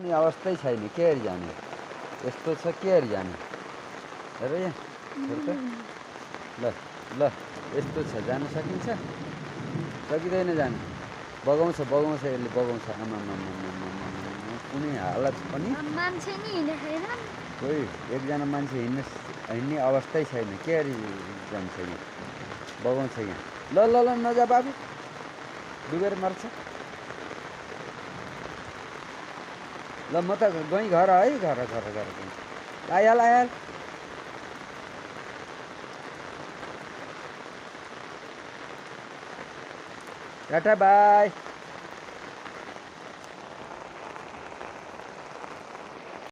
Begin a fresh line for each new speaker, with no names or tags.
नि अवस्थै छैन के हेरी जाने यस्तो छ के हेरी जाने हेर यहाँ हेर त ल ल यस्तो छ जान सकिन्छ सकिँदैन जानु बगाउँछ बगाउँछ यसले बगाउँछ आमा कुनै हालत पनि
मान्छे नि हिँडेदैन
कोही एकजना मान्छे हिँड्ने अवस्थै छैन के हेरी जान्छ यहाँ बगाउँछ यहाँ ल ल ल नजा बाबु डुबेर मर्छ ल म त गएँ घर है घर आइहाल आइहाल टाटा बाई